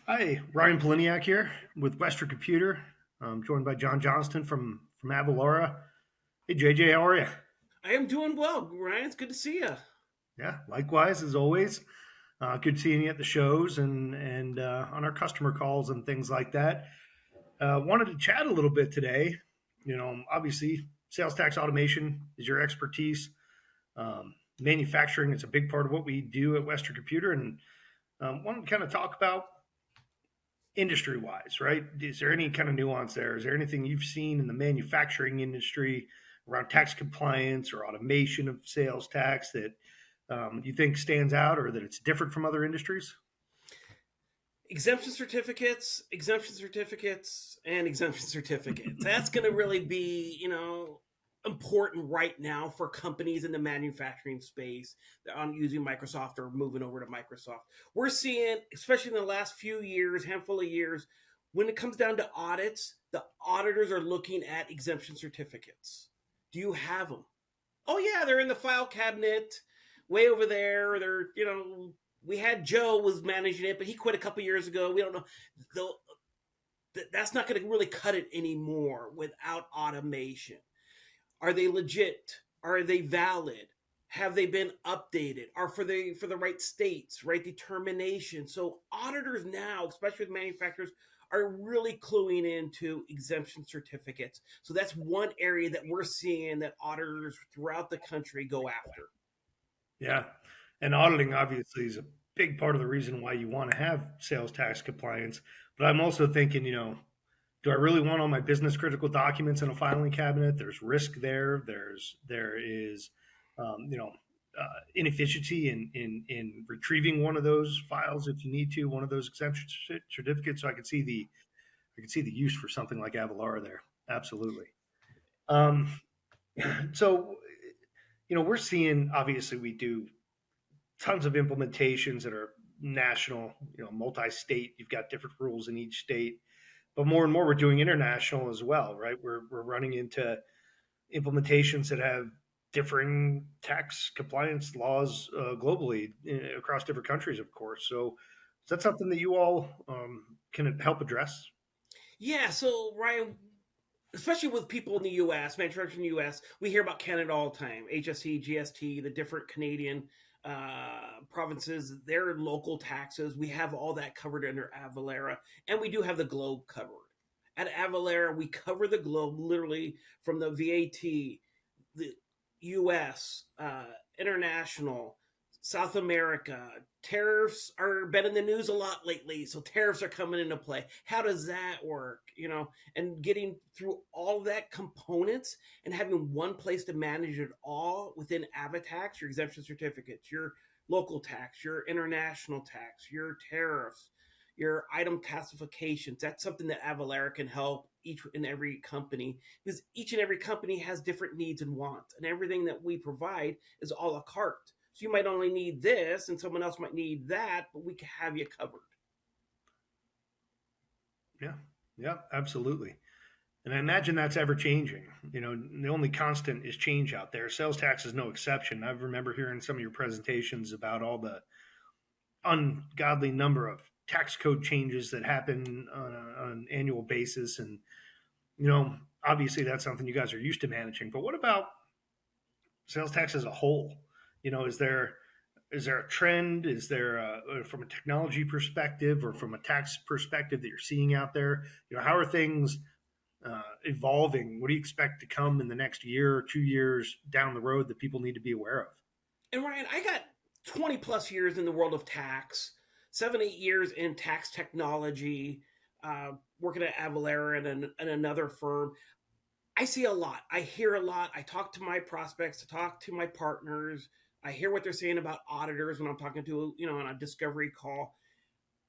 Hi, Ryan Poliniak here with Western Computer. I'm joined by John Johnston from Avalara. Hey, JJ, how are you? I am doing well, Ryan. It's good to see you. Yeah, likewise as always. Good seeing you at the shows and on our customer calls and things like that. Wanted to chat a little bit today. Obviously, sales tax automation is your expertise. Manufacturing is a big part of what we do at Western Computer, and wanted to kind of talk about industry wise, right? Is there any kind of nuance there? Is there anything you've seen in the manufacturing industry around tax compliance or automation of sales tax that you think stands out or that it's different from other industries? Exemption certificates, and exemption certificates. That's going to really be, important right now for companies in the manufacturing space that are using Microsoft or moving over to Microsoft. We're seeing, especially in the last few years, handful of years, when it comes down to audits, the auditors are looking at exemption certificates. Do you have them? Oh yeah, they're in the file cabinet way over there. We had Joe was managing it, but he quit a couple years ago. We don't know. Though that's not going to really cut it anymore without automation. Are they legit? Are they valid? Have they been updated? Are for the right states, right determination? So auditors now, especially with manufacturers, are really cluing into exemption certificates. So that's one area that we're seeing that auditors throughout the country go after. Yeah. And auditing obviously is a big part of the reason why you want to have sales tax compliance. But I'm also thinking, do I really want all my business critical documents in a filing cabinet? There's risk there. There is inefficiency in retrieving one of those files if you need to, one of those exemption certificates. So I can see the use for something like Avalara there. Absolutely. Um, so we're seeing obviously we do tons of implementations that are national, multi-state. You've got different rules in each state, but more and more we're doing international as well, right? We're running into implementations that have differing tax compliance laws globally across different countries, of course. So is that something that you all can help address? Yeah, so Ryan, especially with people in the U.S., manufacturing in the U.S., we hear about Canada all the time. HST, GST, the different Canadian provinces, their local taxes. We have all that covered under Avalara, and we do have the globe covered. At Avalara, we cover the globe literally from the VAT, the U.S., international, South America. Tariffs are been in the news a lot lately, so tariffs are coming into play. How does that work? And getting through all that components and having one place to manage it all within Avatax, your exemption certificates, your local tax, your international tax, your tariffs, your item classifications. That's something that Avalara can help each and every company, because each and every company has different needs and wants, and everything that we provide is a la carte. So you might only need this, and someone else might need that, but we can have you covered. Yeah, yeah, absolutely. And I imagine that's ever changing. The only constant is change out there. Sales tax is no exception. I remember hearing some of your presentations about all the ungodly number of tax code changes that happen on an annual basis. And, obviously that's something you guys are used to managing. But what about sales tax as a whole? Is there a trend? Is there from a technology perspective or from a tax perspective that you're seeing out there? How are things evolving? What do you expect to come in the next year or 2 years down the road that people need to be aware of? And Ryan, I got 20 plus years in the world of tax, 7, 8 years in tax technology, working at Avalara and another firm. I see a lot. I hear a lot. I talk to my prospects, I talk to my partners. I hear what they're saying about auditors when I'm talking to, on a discovery call.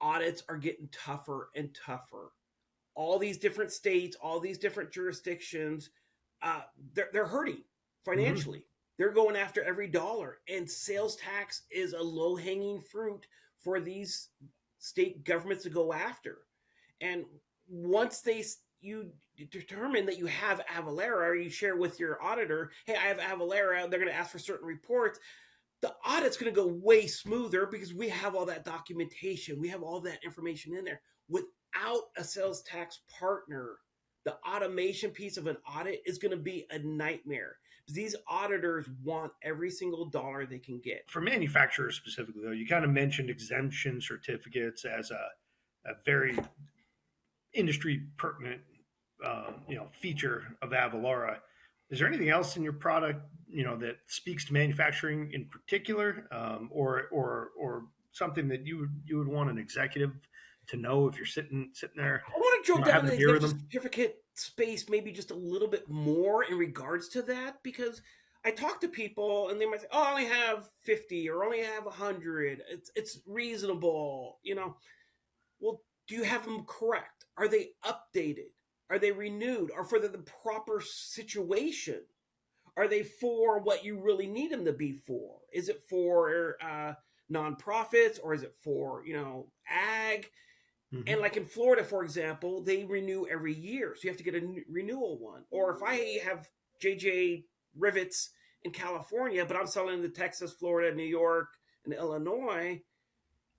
Audits are getting tougher and tougher. All these different states, all these different jurisdictions, they're hurting Mm-hmm. financially. They're going after every dollar, and sales tax is a low hanging fruit for these state governments to go after. And once you determine that you have Avalara, or you share with your auditor, hey, I have Avalara, they're going to ask for certain reports. the audit's going to go way smoother because we have all that documentation. We have all that information in there. Without a sales tax partner, the automation piece of an audit is going to be a nightmare. These auditors want every single dollar they can get. For manufacturers specifically, though, you kind of mentioned exemption certificates as a very industry pertinent, feature of Avalara. Is there anything else in your product, that speaks to manufacturing in particular, or something that you would want an executive to know if you're sitting there, I want to drill down having the a beer with exemption them? certificate space maybe just a little bit more in regards to that, because I talk to people and they might say, "Oh, I only have 50 or only have 100. It's reasonable." Well, do you have them correct? Are they updated? Are they renewed? Are for the proper situation? Are they for what you really need them to be for? Is it for nonprofits, or is it for ag? And Hmm. like in Florida, for example, they renew every year, so you have to get a renewal one. Or if I have JJ rivets in California, but I'm selling to Texas, Florida, New York, and Illinois,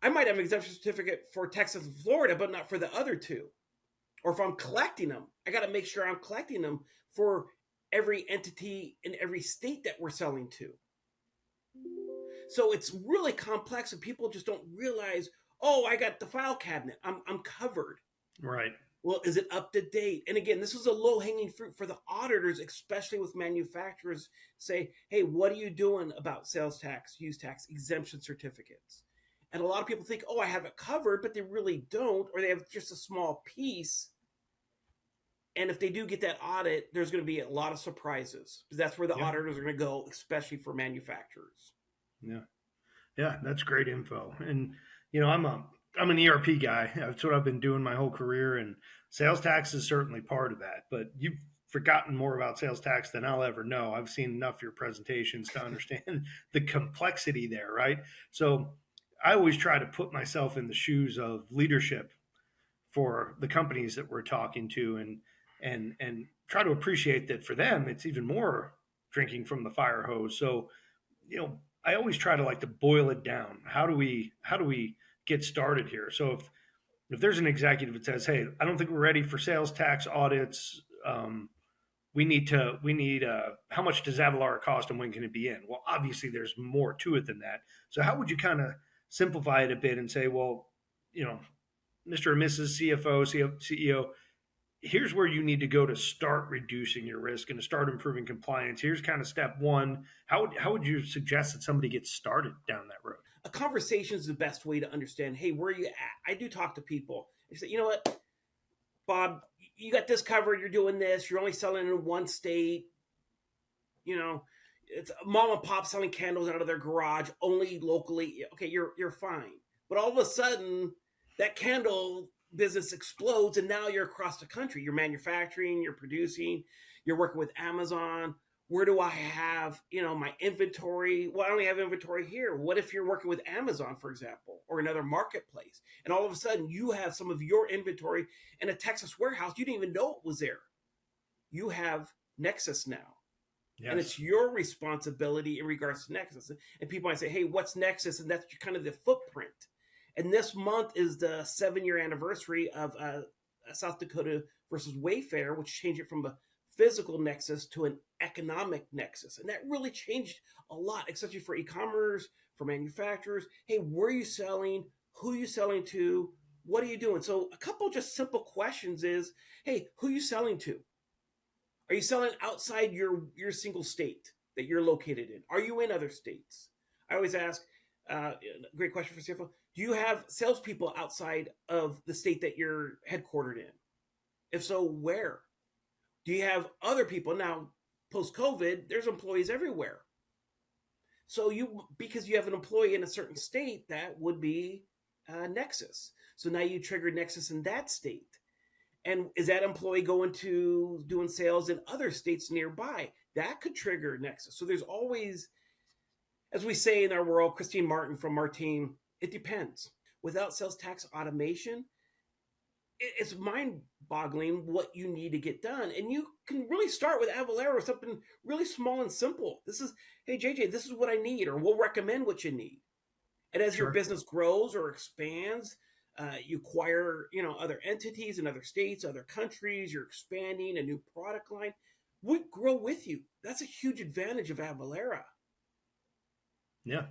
I might have an exemption certificate for Texas and Florida, but not for the other two. Or if I'm collecting them, I got to make sure I'm collecting them for every entity in every state that we're selling to. So it's really complex, and people just don't realize, oh, I got the file cabinet. I'm covered. Right. Well, is it up to date? And again, this is a low hanging fruit for the auditors, especially with manufacturers. Say, hey, what are you doing about sales tax, use tax, exemption certificates? And a lot of people think, oh, I have it covered, but they really don't, or they have just a small piece. And if they do get that audit, there's going to be a lot of surprises. That's where the Yeah. auditors are going to go, especially for manufacturers. Yeah. Yeah. That's great info. And I'm an ERP guy. That's what I've been doing my whole career, and sales tax is certainly part of that. But you've forgotten more about sales tax than I'll ever know. I've seen enough of your presentations to understand the complexity there, right? So I always try to put myself in the shoes of leadership for the companies that we're talking to, and try to appreciate that for them it's even more drinking from the fire hose. So I always try to like to boil it down. How do we get started here? So if there's an executive that says, hey, I don't think we're ready for sales tax audits, we need how much does Avalara cost and when can it be in? Well, obviously there's more to it than that. So how would you kind of simplify it a bit and say, well, you know Mr. or Mrs. CFO, CEO, here's where you need to go to start reducing your risk and to start improving compliance. Here's kind of step one. How would you suggest that somebody gets started down that road? A conversation is the best way to understand, hey, where are you at? I do talk to people. They say, you know what, Bob, you got this covered. You're doing this. You're only selling in one state. You know, it's mom and pop selling candles out of their garage only locally. Okay, you're fine. But all of a sudden, that candle business explodes, and now you're across the country. You're manufacturing. You're producing. You're working with Amazon. Where do I have my inventory? Well, I only have inventory here. What if you're working with Amazon, for example, or another marketplace, and all of a sudden you have some of your inventory in a Texas warehouse? You didn't even know it was there. You have Nexus now, and Yes. it's your responsibility in regards to Nexus. And people might say, hey, what's Nexus? And that's kind of the footprint. And this month is the 7-year anniversary of South Dakota versus Wayfair, which changed it from a physical nexus to an economic nexus. And that really changed a lot, especially for e-commerce, for manufacturers. Hey, where are you selling? Who are you selling to? What are you doing? So a couple just simple questions is, hey, who are you selling to? Are you selling outside your single state that you're located in? Are you in other states? I always ask, great question for CFO. Do you have salespeople outside of the state that you're headquartered in? If so, where? Do you have other people? Now, post COVID, there's employees everywhere. So because you have an employee in a certain state, that would be Nexus. So now you trigger Nexus in that state. And is that employee going to doing sales in other states nearby? That could trigger Nexus. So there's always, as we say in our world, Christine Martin from our team, it depends. Without sales tax automation, it's mind-boggling what you need to get done, and you can really start with Avalara with something really small and simple. This is, hey JJ, this is what I need, or we'll recommend what you need. And as your Sure. business grows or expands, you acquire, other entities in other states, other countries. You're expanding a new product line. We grow with you. That's a huge advantage of Avalara. Yeah.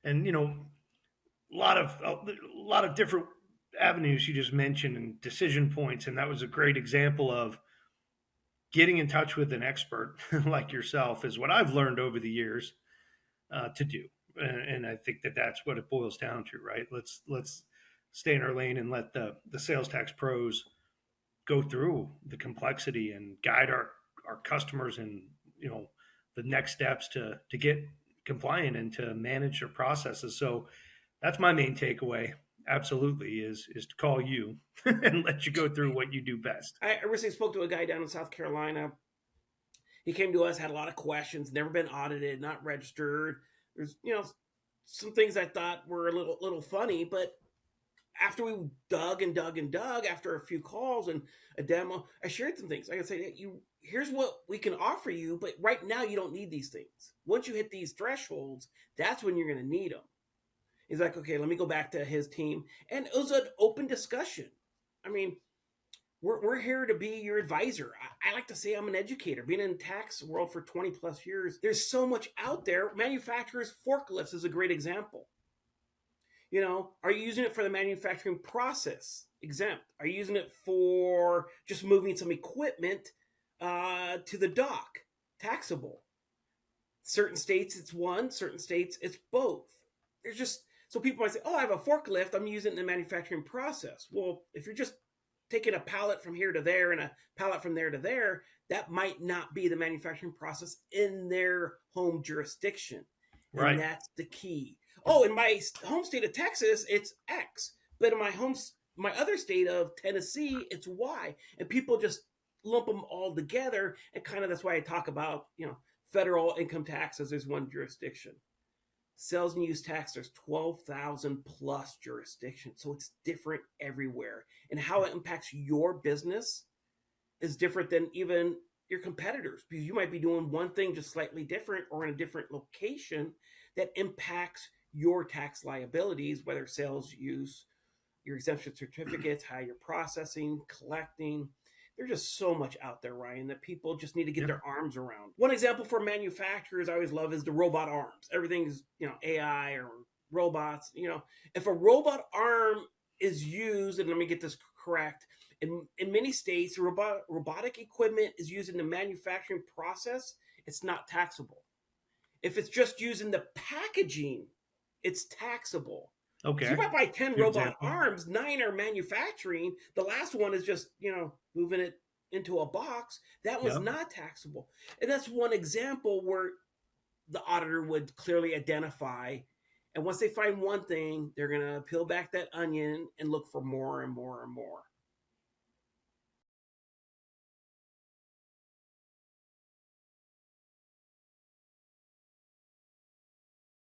And a lot of different avenues you just mentioned and decision points, and that was a great example of getting in touch with an expert like yourself is what I've learned over the years to do. And I think that that's what it boils down to, right? Let's stay in our lane and let the sales tax pros go through the complexity and guide our customers and the next steps to get compliant and to manage their processes. So that's my main takeaway. Absolutely, is to call you and let you go through what you do best. I recently spoke to a guy down in South Carolina. He came to us, had a lot of questions, never been audited, not registered. There's, some things I thought were a little funny, but after we dug and dug and dug, after a few calls and a demo, I shared some things. I can say, hey, here's what we can offer you, but right now you don't need these things. Once you hit these thresholds, that's when you're going to need them. He's like, okay, let me go back to his team. And it was an open discussion. I mean, we're here to be your advisor. I like to say I'm an educator. Being in the tax world for 20 plus years, there's so much out there. Manufacturers, forklifts is a great example. Are you using it for the manufacturing process? Exempt. Are you using it for just moving some equipment to the dock? Taxable. Certain states it's one, certain states it's both. There's just, so people might say, oh, I have a forklift, I'm using it in the manufacturing process. Well, if you're just taking a pallet from here to there and a pallet from there to there, that might not be the manufacturing process in their home jurisdiction. Right. And that's the key. Oh, in my home state of Texas, it's X. But in my other state of Tennessee, it's Y. And people just lump them all together. And kind of that's why I talk about, federal income taxes is one jurisdiction. Sales and use tax, there's 12,000 plus jurisdictions. So it's different everywhere. And how it impacts your business is different than even your competitors, because you might be doing one thing just slightly different or in a different location that impacts your tax liabilities, whether sales, use, your exemption certificates, how you're processing, collecting. There's just so much out there, Ryan, that people just need to get their arms around. One example for manufacturers I always love is the robot arms. Everything's, AI or robots. If a robot arm is used, and let me get this correct, in many states, robotic equipment is used in the manufacturing process, it's not taxable. If it's just used in the packaging, it's taxable. Okay. So you might buy 10 robot arms, 9 are manufacturing. The last one is just, moving it into a box. That was not taxable. And that's one example where the auditor would clearly identify. And once they find one thing, they're going to peel back that onion and look for more and more and more.